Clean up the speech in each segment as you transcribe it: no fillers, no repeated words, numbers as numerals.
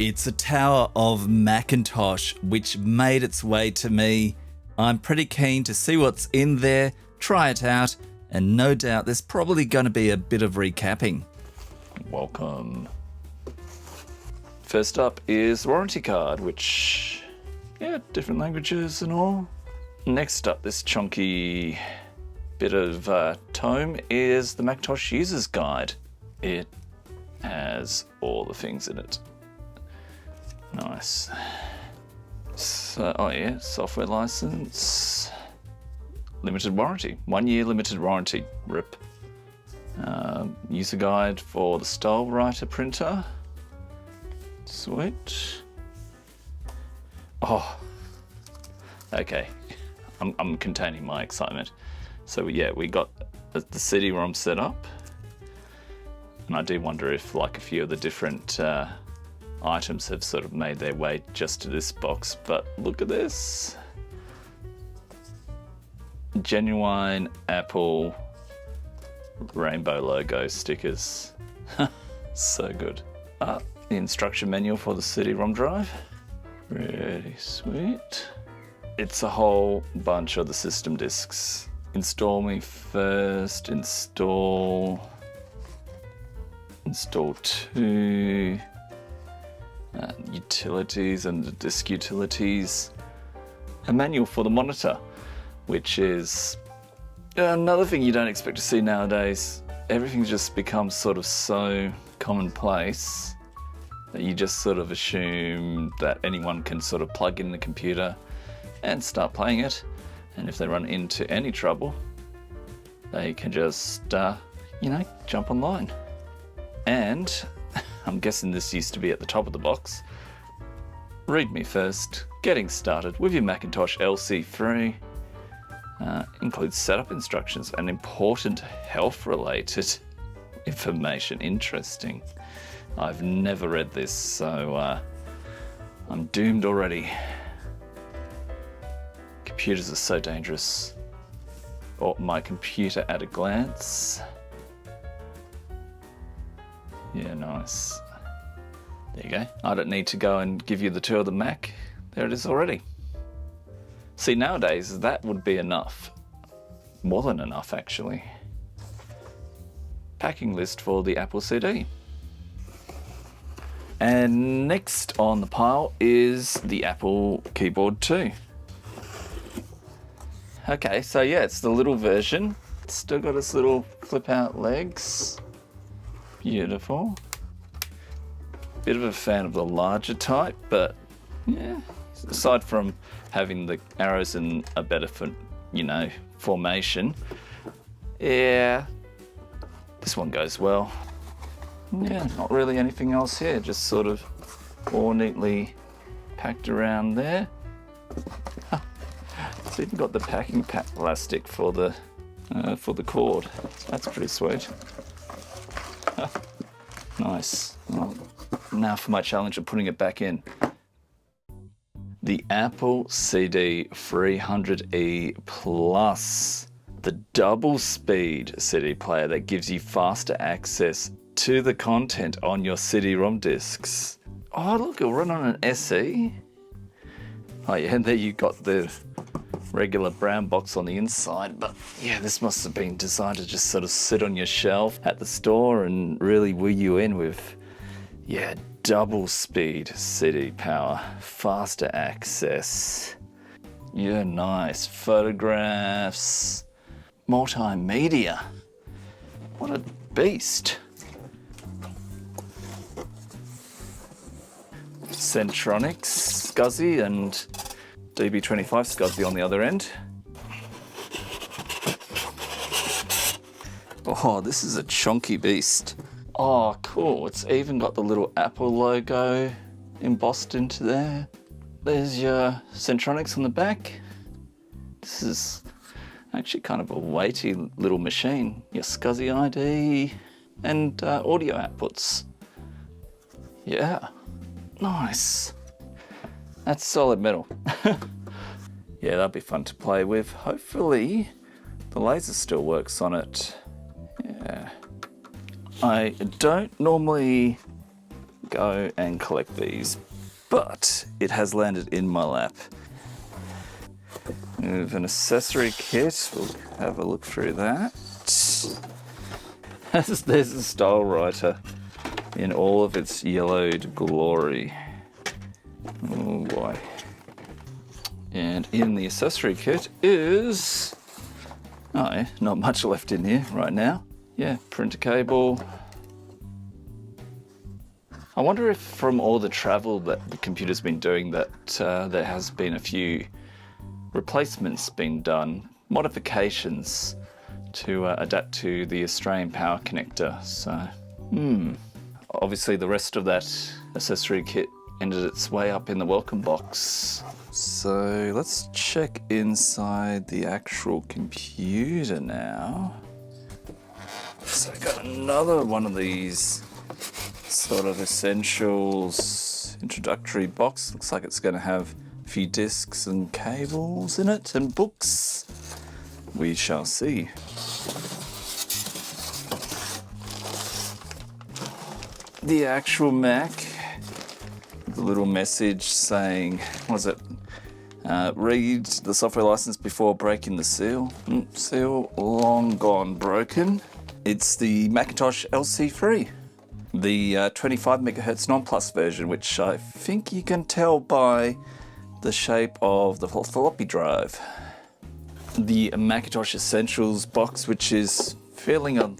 It's a tower of Macintosh which made its way to me. I'm pretty keen to see what's in there, try it out, and no doubt there's probably going to be a bit of recapping. Welcome. First up is the warranty card, which, different languages and all. Next up, this chunky bit of tome is the Macintosh User's Guide. It has all the things in it. Nice. So, software license. Limited warranty. 1 year limited warranty. RIP. User guide for the StyleWriter printer. Sweet. Oh. Okay. I'm containing my excitement. So we got the CD-ROM set up. And I do wonder if like a few of the different items have sort of made their way just to this box, but look at this. Genuine Apple rainbow logo stickers. So good. The instruction manual for the CD-ROM drive. Pretty sweet. It's a whole bunch of the system disks. Install me first, install 2, utilities and the disk utilities, a manual for the monitor, which is another thing you don't expect to see nowadays. Everything just becomes sort of so commonplace that you just sort of assume that anyone can sort of plug in the computer and start playing it, and if they run into any trouble they can just jump online. And I'm guessing this used to be at the top of the box. Read me first. Getting started with your Macintosh LC III. Includes setup instructions and important health-related information. Interesting. I've never read this, so I'm doomed already. Computers are so dangerous. Oh, my computer at a glance. Yeah, nice. There you go. I don't need to go and give you the tour of the Mac. There it is already. See, nowadays that would be enough. More than enough, actually. Packing list for the Apple CD. And next on the pile is the Apple Keyboard 2. Okay, so it's the little version. It's still got its little flip-out legs. Beautiful. Bit of a fan of the larger type, but aside from having the arrows in a better formation, this one goes well. Not really anything else here, just sort of all neatly packed around there. It's even got the packing plastic for the cord. That's pretty sweet. Nice. Well, now for my challenge of putting it back in. The Apple CD 300E Plus, the double speed CD player that gives you faster access to the content on your CD-ROM discs. Oh look, it'll run on an SE. Oh yeah, and there you got the regular brown box on the inside, but this must have been designed to just sort of sit on your shelf at the store and really woo you in with double speed CD power, faster access. Nice. Photographs, multimedia. What a beast. Centronics SCSI and DB25 SCSI on the other end. Oh, this is a chunky beast. Oh, cool. It's even got the little Apple logo embossed into there. There's your Centronics on the back. This is actually kind of a weighty little machine. Your SCSI ID and audio outputs. Yeah, nice. That's solid metal. That'd be fun to play with. Hopefully the laser still works on it. I don't normally go and collect these. But it has landed in my lap. We have an accessory kit. We'll have a look through that. There's a StyleWriter in all of its yellowed glory. Oh boy. And in the accessory kit is... oh yeah, not much left in here right now. Yeah, printer cable. I wonder if from all the travel that the computer's been doing that there has been a few replacements being done, modifications to adapt to the Australian power connector. So, obviously the rest of that accessory kit ended its way up in the welcome box. So let's check inside the actual computer now. So I got another one of these sort of essentials introductory box. Looks like it's going to have a few discs and cables in it and books. We shall see. The actual Mac, the little message saying, what is it? Read the software license before breaking the seal. Seal long gone broken. It's the Macintosh LC III. The 25 megahertz non-plus version, which I think you can tell by the shape of the floppy drive. The Macintosh Essentials box, which is feeling a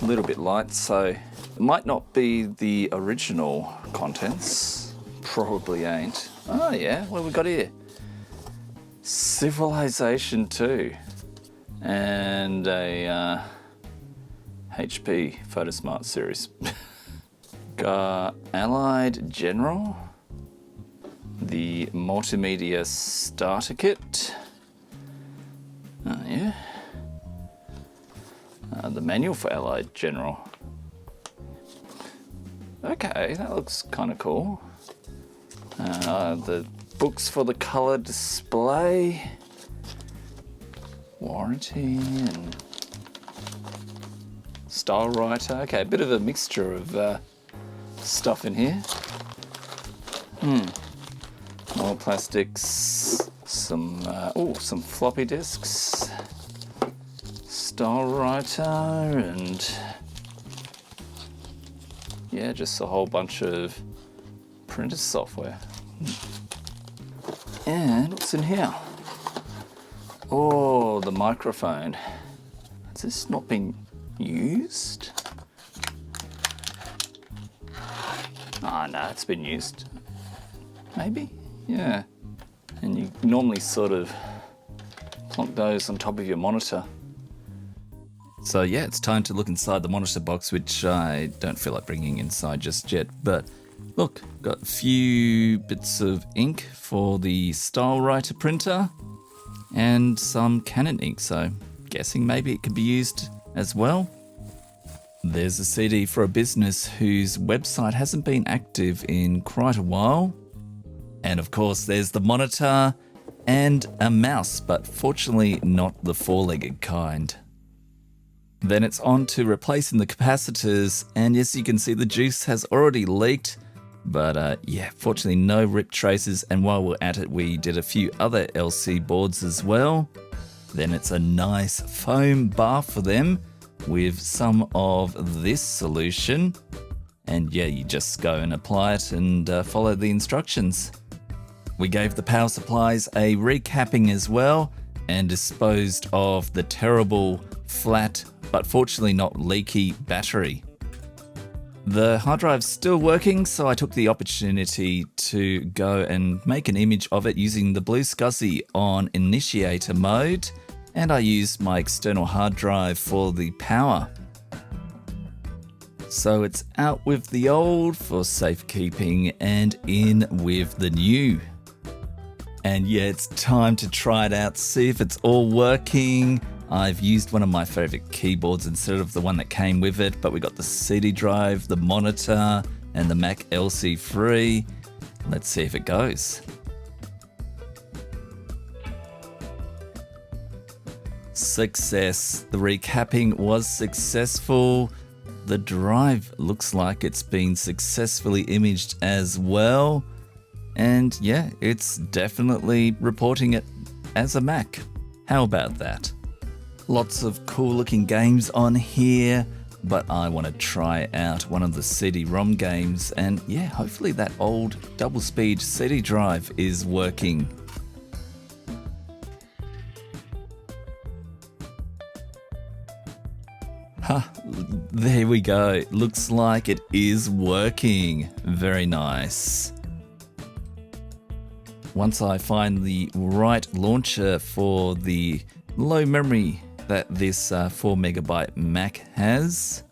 little bit light, so it might not be the original contents. Probably ain't. Oh yeah, what have we got here? Civilization 2 and a HP PhotoSmart series. Got Allied General, the multimedia starter kit. Oh yeah. The manual for Allied General. Okay, that looks kind of cool. The books for the color display, warranty, and StyleWriter. Okay, a bit of a mixture of stuff in here. More plastics, some floppy disks, StyleWriter, and yeah, just a whole bunch of printer software. And what's in here? Oh, the microphone. Has this not been used? Oh no, it's been used. Maybe? Yeah. And you normally sort of plonk those on top of your monitor. So yeah, it's time to look inside the monitor box, which I don't feel like bringing inside just yet. But look, got a few bits of ink for the StyleWriter printer and some Canon ink, so guessing maybe it could be used as well. There's a CD for a business whose website hasn't been active in quite a while. And of course there's the monitor and a mouse, but fortunately not the four-legged kind. Then it's on to replacing the capacitors, and yes, you can see the juice has already leaked, but yeah, fortunately no rip traces, and while we're at it we did a few other LC boards as well. Then it's a nice foam bar for them with some of this solution, and yeah, you just go and apply it and follow the instructions. We gave the power supplies a recapping as well and disposed of the terrible flat but fortunately not leaky battery. The hard drive's still working, so I took the opportunity to go and make an image of it using the Blue SCSI on initiator mode, and I used my external hard drive for the power. So it's out with the old for safekeeping and in with the new. And yeah, it's time to try it out, see if it's all working. I've used one of my favorite keyboards instead of the one that came with it, but we got the CD drive, the monitor, and the Mac LC III. Let's see if it goes. Success. The recapping was successful. the drive looks like it's been successfully imaged as well. And yeah, it's definitely reporting it as a Mac. How about that? Lots of cool looking games on here, but I want to try out one of the CD-ROM games, and yeah, hopefully that old double-speed CD drive is working. There we go. Looks like it is working. Very nice. Once I find the right launcher for the low memory that this 4MB Mac has,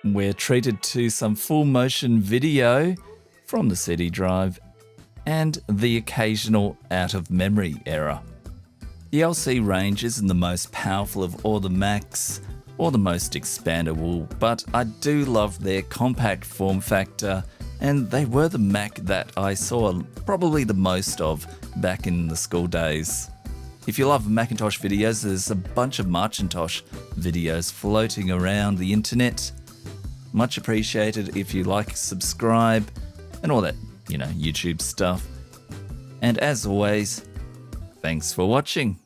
we're treated to some full motion video from the CD drive and the occasional out of memory error. The LC range isn't the most powerful of all the Macs or the most expandable, but I do love their compact form factor, and they were the Mac that I saw probably the most of back in the school days. If you love Macintosh videos, there's a bunch of Macintosh videos floating around the internet. Much appreciated if you like, subscribe, and all that, YouTube stuff. And as always, thanks for watching.